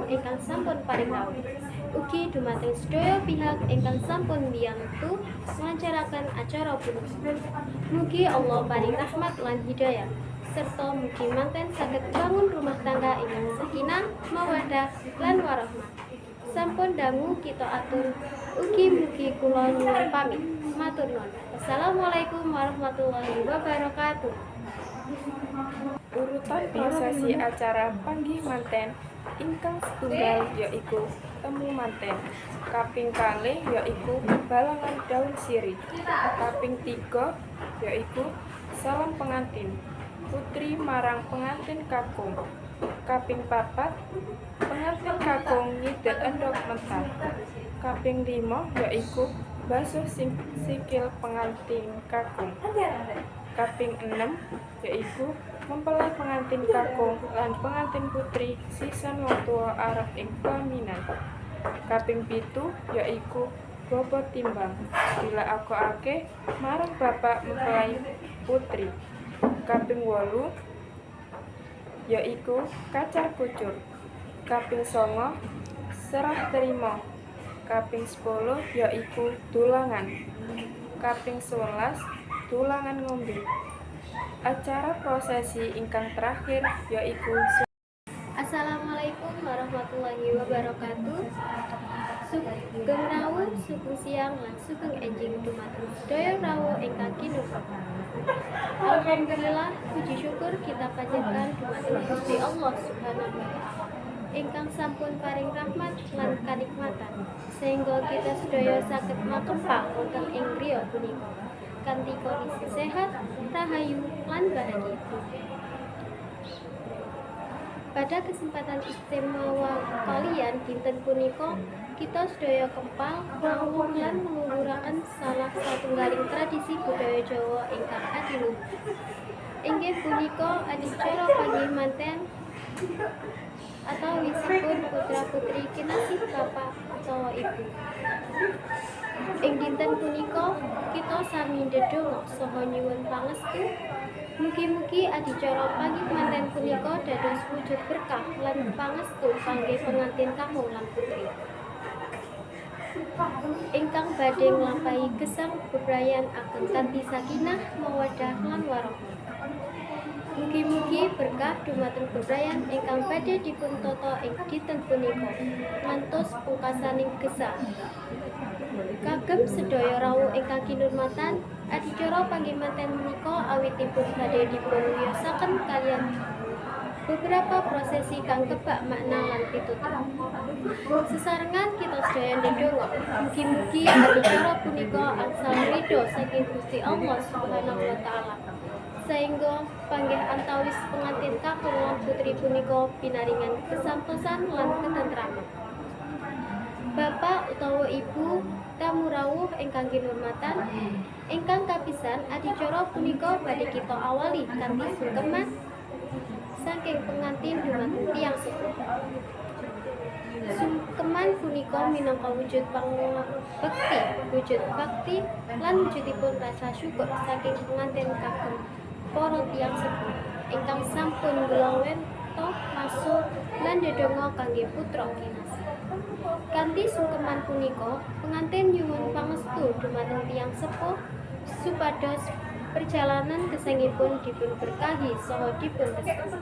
tamu ingkang sampun paring rawuh. Ugi dumateng sedaya pihak ingkang sampun mbiyantu nglancaraken acara punika. Mugi Allah paring rahmat lan hidayah serta mugi manten saged bangun rumah tangga ingkang sakinah, mawaddah lan warahmah. Sampun dangu kita atur ugi mugi kula nyuwun pamit. Matur nuwun. Wassalamualaikum warahmatullahi wabarakatuh. Urutan prosesi acara panggih manten ingkang setunggal yaiku temu manten, kaping kalih yaiku balangan daun sirih, kaping 3 yaiku salam pengantin putri marang pengantin kakung, kaping 4 pengantin kakung nyidek endhog mentah, kaping 5 yaiku basuh sikil pengantin kakung, kaping 6 yaiku mempelai pengantin kakung lan pengantin putri sisan wong tuwa arep ing pelaminan. Kaping 7 yaiku bobot timbang dilakokake marang bapak mempelai putri. Kaping 8 yaiku kacar kucur. Kaping 9 serah terima. Kaping 10 yaiku dulangan. Kaping 11 dulangan ngombe. Acara prosesi ingkang terakhir yaiku Assalamualaikum warahmatullahi wabarakatuh. Sugeng rawuh, sugeng siang lan sugeng enjing dumateng sedaya rawuh ingkang kinurmatan. Alhamdulillah, puji syukur kita panjatkan dumateng Gusti Allah Subhanahu wa taala ingkang sampun paring rahmat lan kanikmatan sehingga kita sedaya saged makempal wonten ing griya punika kanthi kondisi sehat, rahayu lan bahagia. Pada kesempatan istimewa kalian dinten punika kita sedaya kempal rawuh lan mengumburaken salah satunggaling tradisi budaya Jawa ingkang adiluhur. Inggih punika adicara panggih manten atau wisipun putra putri kinasih bapak utawa ibu. Ing dinten punika kita sami ndedonga saha nyuwun pangestu mugi-mugi adicara panggih manten punika dados wujud berkah lan pangestu kangge pengantin kakung lan putri ingkang badhe nglampahi gesang bebrayan ageng kanthi sakinah, mawaddah lan warahmah. Mugi-mugi berkah dumateng bebrayan ingkang badhe dipuntata ing dinten punika ngantos pungkasaning gesang. Kagem sedaya rawuh ingkang kinurmatan, adicara panggih manten menika awitipun badhe dipunwiyosaken kaliyan beberapa prosesi kang kebak makna lan pitutur. Sesarengan kita sedaya ndedonga, mugi-mugi adicara punika angsal ridho saking Gusti Allah Subhanahu wa taala. Sehingga panggih antawis pengantin kakung lan putri punika pinaringan kesantosan lan ketentraman. Bapak utawa ibu tamu rawuh ingkang kinurmatan, ingkang kapisan adicara punika badhe kita awali kanthi sungkeman saking pengantin dumateng tiyang sepuh. Sungkeman punika minangka wujud bakti lan wujudipun rasa syukur saking pengantin kagem para tiyang sepuh ingkang sampun nggulawenta masuk lan ndedonga kangge putra kinasih. Kanthi sungkeman punika, pengantin nyuwun pangestu dumateng tiyang sepuh supados perjalanan gesangipun dipun berkahi saha dipun restu.